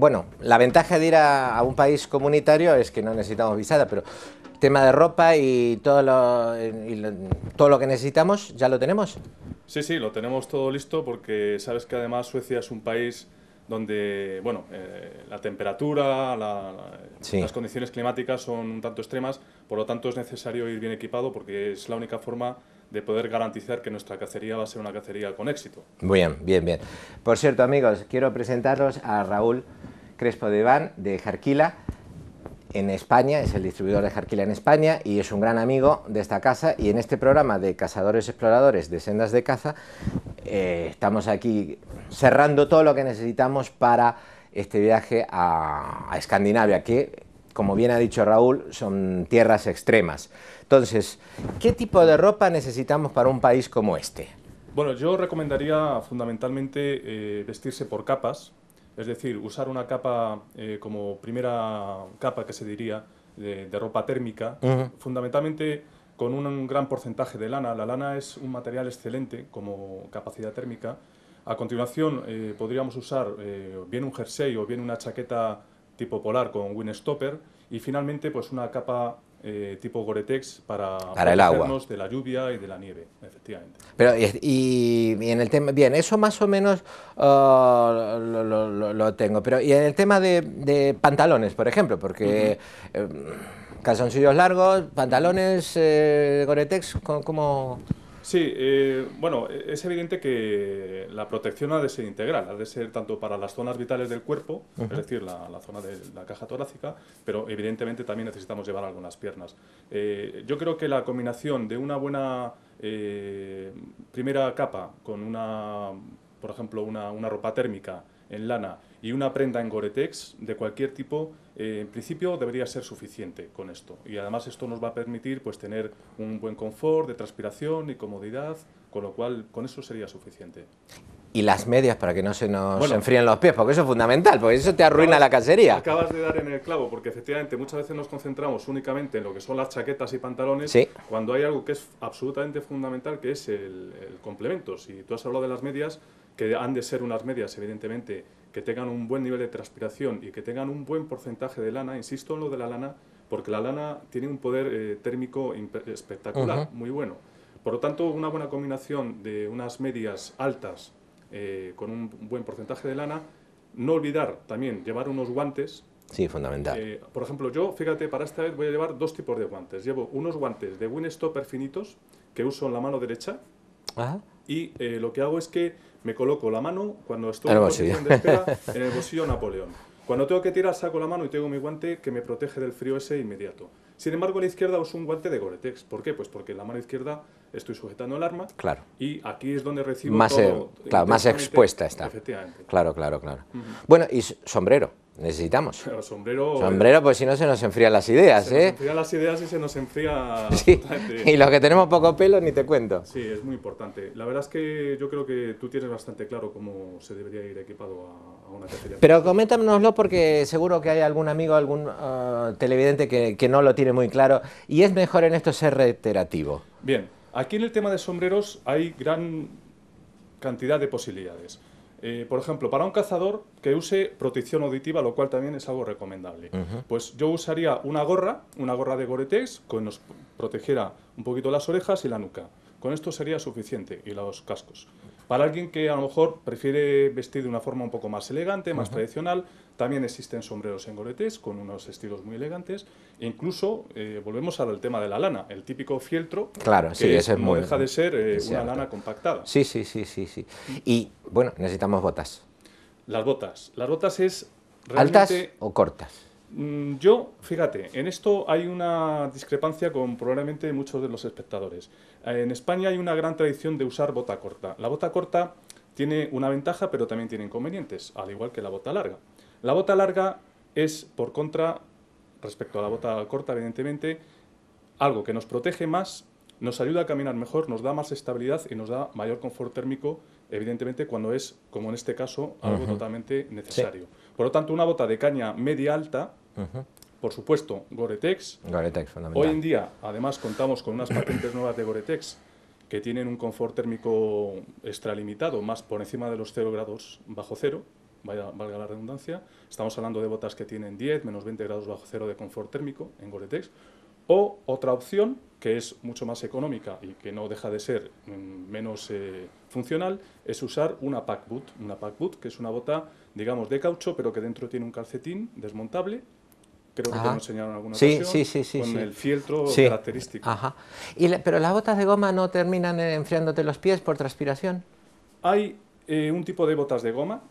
bueno, la ventaja de ir a un país comunitario es que no necesitamos visada, pero tema de ropa y todo lo que necesitamos, ¿ya lo tenemos? Sí, sí, lo tenemos todo listo porque sabes que además Suecia es un país donde, bueno, la temperatura, Sí. las condiciones climáticas son un tanto extremas, por lo tanto es necesario ir bien equipado porque es la única forma de poder garantizar que nuestra cacería va a ser una cacería con éxito. Bien, bien, bien. Por cierto, amigos, quiero presentaros a Raúl Crespo de Iván, de Jarquila, en España, es el distribuidor de Jarquila en España y es un gran amigo de esta casa, y en este programa de Cazadores Exploradores de Sendas de Caza estamos aquí cerrando todo lo que necesitamos para este viaje a Escandinavia, que, como bien ha dicho Raúl, son tierras extremas. Entonces, ¿qué tipo de ropa necesitamos para un país como este? Bueno, yo recomendaría fundamentalmente vestirse por capas, es decir, usar una capa como primera capa que se diría de ropa térmica, fundamentalmente con un gran porcentaje de lana. La lana es un material excelente como capacidad térmica. A continuación podríamos usar bien un jersey o bien una chaqueta tipo polar con windstopper y finalmente pues una capa tipo Gore-Tex para Para el agua. protegernos de la lluvia y de la nieve, efectivamente. Pero, y en el tema, bien, eso más o menos lo tengo, pero y en el tema de pantalones, por ejemplo, porque calzoncillos largos, pantalones, Gore-Tex, ¿cómo? Sí, bueno, es evidente que la protección ha de ser integral, ha de ser tanto para las zonas vitales del cuerpo, es decir, la zona de la caja torácica, pero evidentemente también necesitamos llevar algo en las piernas. Yo creo que la combinación de una buena primera capa con una, por ejemplo, una ropa térmica en lana y una prenda en Gore-Tex de cualquier tipo, en principio debería ser suficiente con esto. Y además esto nos va a permitir pues tener un buen confort de transpiración y comodidad, con lo cual con eso sería suficiente. Y las medias para que no se nos Bueno, enfríen los pies, porque eso es fundamental, porque eso te arruina la cacería. Acabas de dar en el clavo, porque efectivamente muchas veces nos concentramos únicamente en lo que son las chaquetas y pantalones, Sí. cuando hay algo que es absolutamente fundamental, que es el complemento. Si tú has hablado de las medias, que han de ser unas medias, evidentemente, que tengan un buen nivel de transpiración y que tengan un buen porcentaje de lana, insisto en lo de la lana, porque la lana tiene un poder térmico espectacular, muy bueno. Por lo tanto, una buena combinación de unas medias altas con un buen porcentaje de lana. No olvidar también llevar unos guantes. Sí, fundamental. Por ejemplo, yo, fíjate, para esta vez voy a llevar dos tipos de guantes. Llevo unos guantes de windstopper finitos que uso en la mano derecha. Ajá. Y lo que hago es que me coloco la mano, cuando estoy En en el posición de espera, en el bolsillo Napoleón. Cuando tengo que tirar, saco la mano y tengo mi guante que me protege del frío ese inmediato. Sin embargo, a la izquierda uso un guante de Gore-Tex. ¿Por qué? Pues porque en la mano izquierda estoy sujetando el arma. Claro. Y aquí es donde recibo Más, todo. claro, más expuesta está. Efectivamente. Claro, claro, claro. Bueno, y sombrero, necesitamos. Pero sombrero... Sombrero, pues si no se nos enfrían las ideas, Se nos enfrían las ideas y se nos enfría... Sí, y los que tenemos poco pelo ni te cuento. Sí, es muy importante. La verdad es que yo creo que tú tienes bastante claro cómo se debería ir equipado a una cacería. Pero coméntanoslo porque seguro que hay algún amigo, algún televidente que no lo tiene muy claro, y es mejor en esto ser reiterativo. Bien, aquí en el tema de sombreros hay gran cantidad de posibilidades. Por ejemplo, para un cazador que use protección auditiva, lo cual también es algo recomendable. Pues yo usaría una gorra de Gore-Tex que nos protegiera un poquito las orejas y la nuca. Con esto sería suficiente, y los cascos. Para alguien que a lo mejor prefiere vestir de una forma un poco más elegante, más tradicional, también existen sombreros en Gore-Tex con unos estilos muy elegantes. E incluso, volvemos al tema de la lana, el típico fieltro, claro, que sí, ese es no muy, deja de ser una cierto. lana compactada. Sí, sí, sí, sí, sí. Y, bueno, necesitamos botas. Las botas es realmente... ¿Altas o cortas? Yo, fíjate, en esto hay una discrepancia con probablemente muchos de los espectadores. En España hay una gran tradición de usar bota corta. La bota corta tiene una ventaja, pero también tiene inconvenientes, al igual que la bota larga. La bota larga es, por contra, respecto a la bota corta, evidentemente, algo que nos protege más, nos ayuda a caminar mejor, nos da más estabilidad y nos da mayor confort térmico, evidentemente, cuando es, como en este caso, algo totalmente necesario. Sí. Por lo tanto, una bota de caña media-alta, por supuesto, Gore-Tex. Gore-Tex, fundamental. Hoy en día, además, contamos con unas patentes nuevas de Gore-Tex que tienen un confort térmico extralimitado, más por encima de los 0 grados bajo cero. valga la redundancia. Estamos hablando de botas que tienen 10, menos 20 grados bajo cero de confort térmico en Gore-Tex. O otra opción, que es mucho más económica y que no deja de ser menos funcional, es usar una pack boot. Una pack boot, que es una bota, digamos, de caucho, pero que dentro tiene un calcetín desmontable. Creo que te lo enseñaron en alguna ocasión, con el fieltro característico. Ajá. ¿Pero las botas de goma no terminan enfriándote los pies por transpiración? Hay un tipo de botas de goma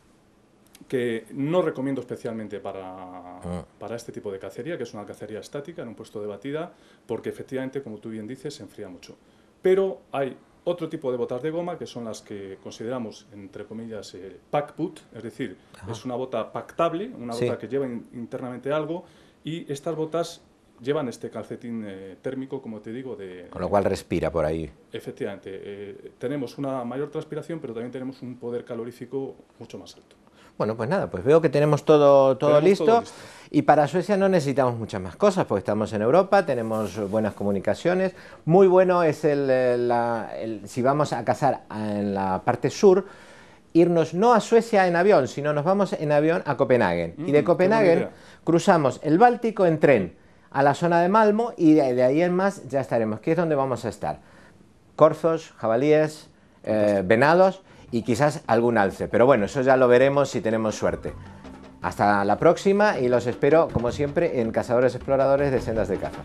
que no recomiendo especialmente para este tipo de cacería, que es una cacería estática en un puesto de batida, porque efectivamente, como tú bien dices, se enfría mucho. Pero hay otro tipo de botas de goma, que son las que consideramos, entre comillas, pack boot, es decir, es una bota pactable, una bota que lleva internamente algo, y estas botas llevan este calcetín térmico, como te digo, con lo cual respira por ahí. Efectivamente, tenemos una mayor transpiración, pero también tenemos un poder calorífico mucho más alto. Bueno, pues nada, pues veo que tenemos todo listo, y para Suecia no necesitamos muchas más cosas, porque estamos en Europa, tenemos buenas comunicaciones. Muy bueno es si vamos a cazar en la parte sur, irnos no a Suecia en avión, sino nos vamos en avión a Copenhague. Y de Copenhague cruzamos el Báltico en tren a la zona de Malmo, y de ahí en más ya estaremos, que es donde vamos a estar. Corzos, jabalíes, venados y quizás algún alce, pero bueno, eso ya lo veremos si tenemos suerte. Hasta la próxima, y los espero, como siempre, en Cazadores Exploradores de Sendas de Caza.